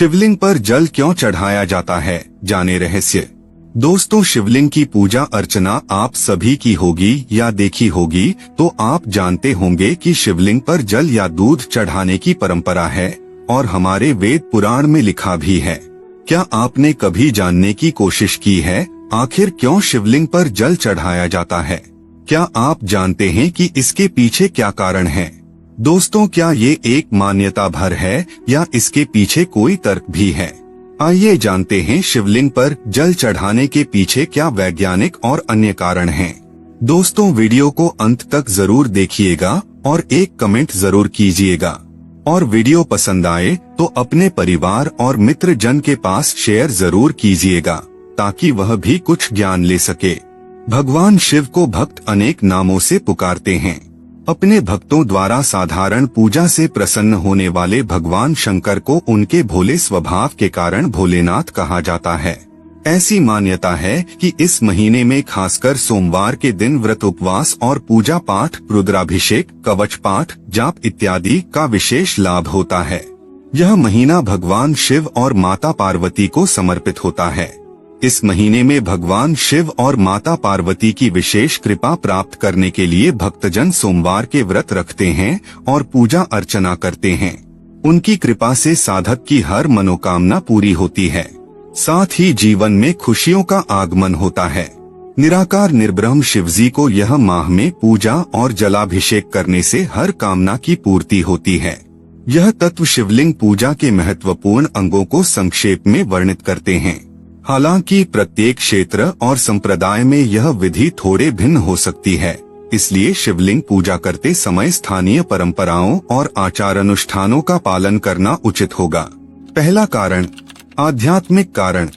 शिवलिंग पर जल क्यों चढ़ाया जाता है, जाने रहस्य। दोस्तों, शिवलिंग की पूजा अर्चना आप सभी की होगी या देखी होगी, तो आप जानते होंगे कि शिवलिंग पर जल या दूध चढ़ाने की परंपरा है और हमारे वेद पुराण में लिखा भी है। क्या आपने कभी जानने की कोशिश की है आखिर क्यों शिवलिंग पर जल चढ़ाया जाता है? क्या आप जानते हैं कि इसके पीछे क्या कारण है? दोस्तों, क्या ये एक मान्यता भर है या इसके पीछे कोई तर्क भी है? आइए जानते हैं शिवलिंग पर जल चढ़ाने के पीछे क्या वैज्ञानिक और अन्य कारण हैं। दोस्तों, वीडियो को अंत तक जरूर देखिएगा और एक कमेंट जरूर कीजिएगा। और वीडियो पसंद आए तो अपने परिवार और मित्र जन के पास शेयर जरूर कीजिएगा ताकि वह भी कुछ ज्ञान ले सके। भगवान शिव को भक्त अनेक नामों से पुकारते हैं। अपने भक्तों द्वारा साधारण पूजा से प्रसन्न होने वाले भगवान शंकर को उनके भोले स्वभाव के कारण भोलेनाथ कहा जाता है। ऐसी मान्यता है कि इस महीने में खासकर सोमवार के दिन व्रत, उपवास और पूजा पाठ, रुद्राभिषेक, कवच पाठ, जाप इत्यादि का विशेष लाभ होता है। यह महीना भगवान शिव और माता पार्वती को समर्पित होता है। इस महीने में भगवान शिव और माता पार्वती की विशेष कृपा प्राप्त करने के लिए भक्तजन सोमवार के व्रत रखते हैं और पूजा अर्चना करते हैं। उनकी कृपा से साधक की हर मनोकामना पूरी होती है, साथ ही जीवन में खुशियों का आगमन होता है। निराकार निर्ब्रह्म शिवजी को यह माह में पूजा और जलाभिषेक करने से हर कामना की पूर्ति होती है। यह तत्व शिवलिंग पूजा के महत्वपूर्ण अंगों को संक्षेप में वर्णित करते हैं। हालांकि प्रत्येक क्षेत्र और संप्रदाय में यह विधि थोड़े भिन्न हो सकती है, इसलिए शिवलिंग पूजा करते समय स्थानीय परंपराओं और आचार अनुष्ठानों का पालन करना उचित होगा। पहला कारण, आध्यात्मिक कारण।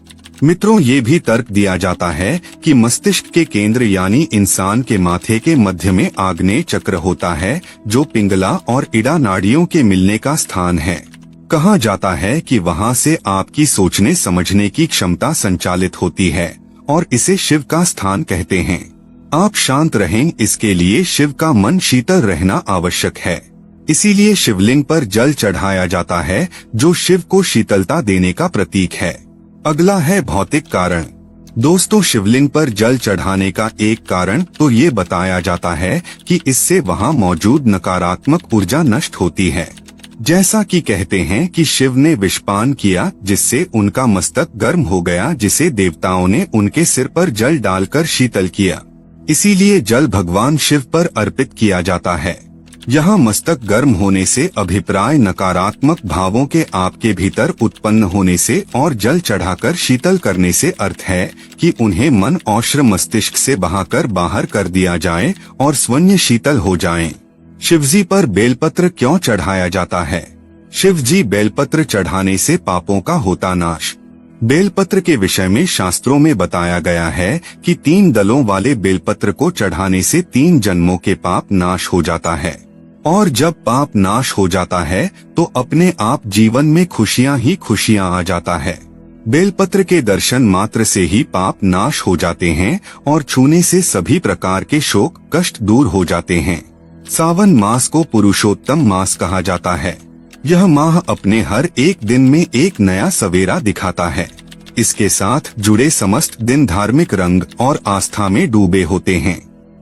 मित्रों, ये भी तर्क दिया जाता है कि मस्तिष्क के केंद्र यानी इंसान के माथे के मध्य में आग्नेय चक्र होता है, जो पिंगला और इड़ा नाड़ियों के मिलने का स्थान है। कहा जाता है कि वहां से आपकी सोचने समझने की क्षमता संचालित होती है और इसे शिव का स्थान कहते हैं। आप शांत रहें, इसके लिए शिव का मन शीतल रहना आवश्यक है। इसीलिए शिवलिंग पर जल चढ़ाया जाता है, जो शिव को शीतलता देने का प्रतीक है। अगला है भौतिक कारण। दोस्तों, शिवलिंग पर जल चढ़ाने का एक कारण तो ये बताया जाता है कि इससे वहां मौजूद नकारात्मक ऊर्जा नष्ट होती है। जैसा कि कहते हैं कि शिव ने विषपान किया जिससे उनका मस्तक गर्म हो गया, जिसे देवताओं ने उनके सिर पर जल डालकर शीतल किया। इसीलिए जल भगवान शिव पर अर्पित किया जाता है। यहाँ मस्तक गर्म होने से अभिप्राय नकारात्मक भावों के आपके भीतर उत्पन्न होने से और जल चढ़ाकर शीतल करने से अर्थ है कि उन्हें मन और श्रम मस्तिष्क से बहाकर बाहर कर दिया जाए और स्वयं शीतल हो जाएं। शिवजी पर बेलपत्र क्यों चढ़ाया जाता है? शिवजी बेलपत्र चढ़ाने से पापों का होता नाश। बेलपत्र के विषय में शास्त्रों में बताया गया है कि 3 दलों वाले बेलपत्र को चढ़ाने से 3 जन्मों के पाप नाश हो जाता है और जब पाप नाश हो जाता है तो अपने आप जीवन में खुशियां ही खुशियां आ जाता है। बेलपत्र के दर्शन मात्र से ही पाप नाश हो जाते हैं और छूने से सभी प्रकार के शोक कष्ट दूर हो जाते हैं। सावन मास को पुरुषोत्तम मास कहा जाता है। यह माह अपने हर एक दिन में एक नया सवेरा दिखाता है। इसके साथ जुड़े समस्त दिन धार्मिक रंग और आस्था में डूबे होते हैं।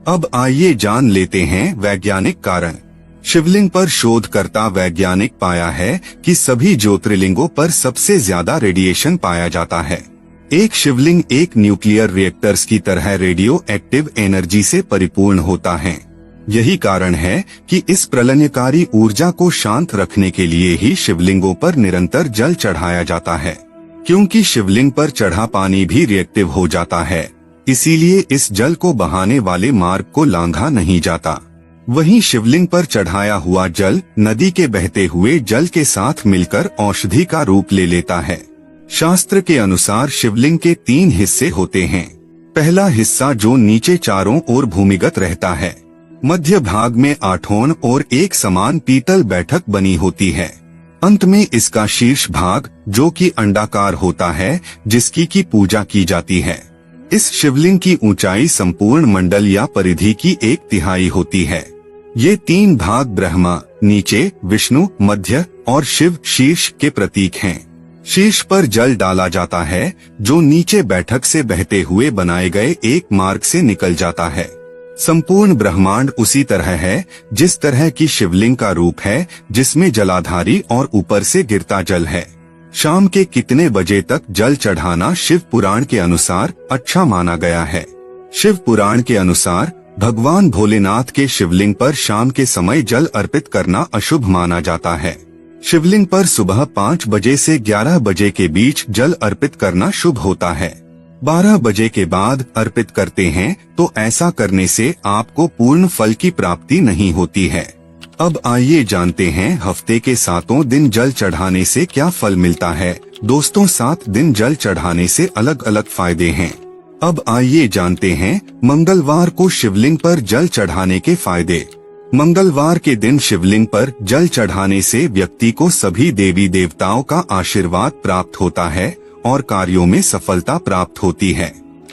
अब आइए जान लेते हैं वैज्ञानिक कारण। शिवलिंग पर शोधकर्ता वैज्ञानिक पाया है कि सभी ज्योतिर्लिंगों पर सबसे ज्यादा रेडिएशन पाया जाता है। एक शिवलिंग एक न्यूक्लियर रिएक्टर्स की तरह रेडियो एक्टिव एनर्जी से परिपूर्ण होता है। यही कारण है कि इस प्रलयकारी ऊर्जा को शांत रखने के लिए ही शिवलिंगों पर निरंतर जल चढ़ाया जाता है। क्योंकि शिवलिंग पर चढ़ा पानी भी रिएक्टिव हो जाता है, इसीलिए इस जल को बहाने वाले मार्ग को लांघा नहीं जाता। वहीं शिवलिंग पर चढ़ाया हुआ जल नदी के बहते हुए जल के साथ मिलकर औषधि का रूप ले लेता है। शास्त्र के अनुसार शिवलिंग के 3 हिस्से होते हैं। पहला हिस्सा जो नीचे चारों ओर भूमिगत रहता है, मध्य भाग में 8 और एक समान पीतल बैठक बनी होती है। अंत में इसका शीर्ष भाग जो कि अंडाकार होता है, जिसकी की पूजा की जाती है। इस शिवलिंग की ऊंचाई संपूर्ण मंडल या परिधि की 1/3 होती है। ये 3 भाग ब्रह्मा नीचे, विष्णु मध्य और शिव शीर्ष के प्रतीक हैं। शीर्ष पर जल डाला जाता है जो नीचे बैठक से बहते हुए बनाए गए एक मार्ग से निकल जाता है। संपूर्ण ब्रह्मांड उसी तरह है जिस तरह की शिवलिंग का रूप है, जिसमें जलाधारी और ऊपर से गिरता जल है। शाम के कितने बजे तक जल चढ़ाना शिव पुराण के अनुसार अच्छा माना गया है। शिव पुराण के अनुसार भगवान भोलेनाथ के शिवलिंग पर शाम के समय जल अर्पित करना अशुभ माना जाता है। शिवलिंग पर सुबह 5 बजे से 11 बजे के बीच जल अर्पित करना शुभ होता है। 12 बजे के बाद अर्पित करते हैं तो ऐसा करने से आपको पूर्ण फल की प्राप्ति नहीं होती है। अब आइए जानते हैं हफ्ते के 7 दिन जल चढ़ाने से क्या फल मिलता है। दोस्तों, 7 दिन जल चढ़ाने से अलग अलग फायदे हैं। अब आइए जानते हैं मंगलवार को शिवलिंग पर जल चढ़ाने के फायदे। मंगलवार के दिन शिवलिंग पर जल चढ़ाने से व्यक्ति को सभी देवी देवताओं का आशीर्वाद प्राप्त होता है और कार्यों में सफलता प्राप्त होती है।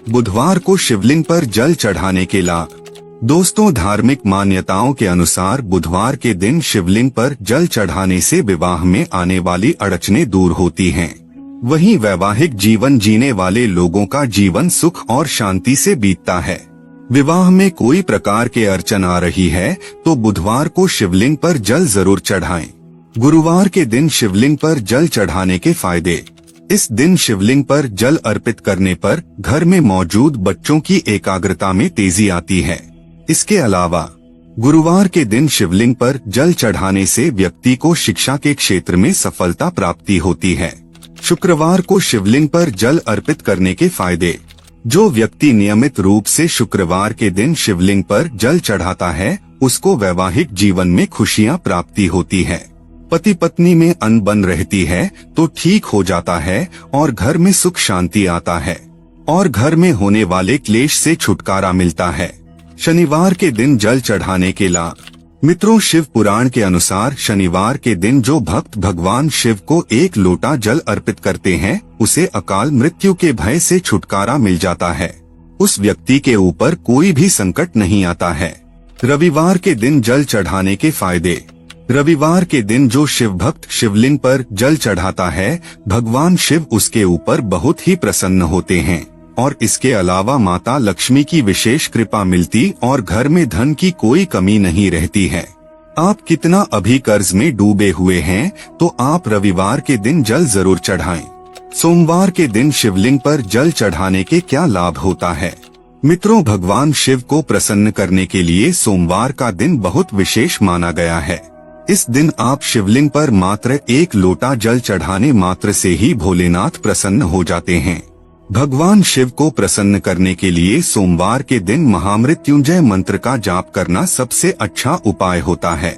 बुधवार को शिवलिंग पर जल चढ़ाने के लाभ। दोस्तों, धार्मिक मान्यताओं के अनुसार बुधवार के दिन शिवलिंग पर जल चढ़ाने से विवाह में आने वाली अड़चनें दूर होती हैं। वहीं वैवाहिक जीवन जीने वाले लोगों का जीवन सुख और शांति से बीतता है। विवाह में कोई प्रकार के अड़चन आ रही है तो बुधवार को शिवलिंग पर जल जरूर चढ़ाएं। गुरुवार के दिन शिवलिंग पर जल चढ़ाने के फायदे। इस दिन शिवलिंग पर जल अर्पित करने पर घर में मौजूद बच्चों की एकाग्रता में तेजी आती है। इसके अलावा गुरुवार के दिन शिवलिंग पर जल चढ़ाने से व्यक्ति को शिक्षा के क्षेत्र में सफलता प्राप्ति होती है। शुक्रवार को शिवलिंग पर जल अर्पित करने के फायदे। जो व्यक्ति नियमित रूप से शुक्रवार के दिन शिवलिंग पर जल चढ़ाता है उसको वैवाहिक जीवन में खुशियां प्राप्ति होती है। पति पत्नी में अनबन रहती है तो ठीक हो जाता है और घर में सुख शांति आता है और घर में होने वाले क्लेश से छुटकारा मिलता है। शनिवार के दिन जल चढ़ाने के लाभ। मित्रों, शिव पुराण के अनुसार शनिवार के दिन जो भक्त भगवान शिव को 1 लोटा जल अर्पित करते हैं उसे अकाल मृत्यु के भय से छुटकारा मिल जाता है। उस व्यक्ति के ऊपर कोई भी संकट नहीं आता है। रविवार के दिन जल चढ़ाने के फायदे। रविवार के दिन जो शिव भक्त शिवलिंग पर जल चढ़ाता है भगवान शिव उसके ऊपर बहुत ही प्रसन्न होते हैं और इसके अलावा माता लक्ष्मी की विशेष कृपा मिलती और घर में धन की कोई कमी नहीं रहती है। आप कितना अभी कर्ज में डूबे हुए हैं तो आप रविवार के दिन जल जरूर चढ़ाएं। सोमवार के दिन शिवलिंग पर जल चढ़ाने के क्या लाभ होता है। मित्रों, भगवान शिव को प्रसन्न करने के लिए सोमवार का दिन बहुत विशेष माना गया है। इस दिन आप शिवलिंग पर मात्र 1 लोटा जल चढ़ाने मात्र से ही भोलेनाथ प्रसन्न हो जाते हैं। भगवान शिव को प्रसन्न करने के लिए सोमवार के दिन महामृत्युंजय मंत्र का जाप करना सबसे अच्छा उपाय होता है।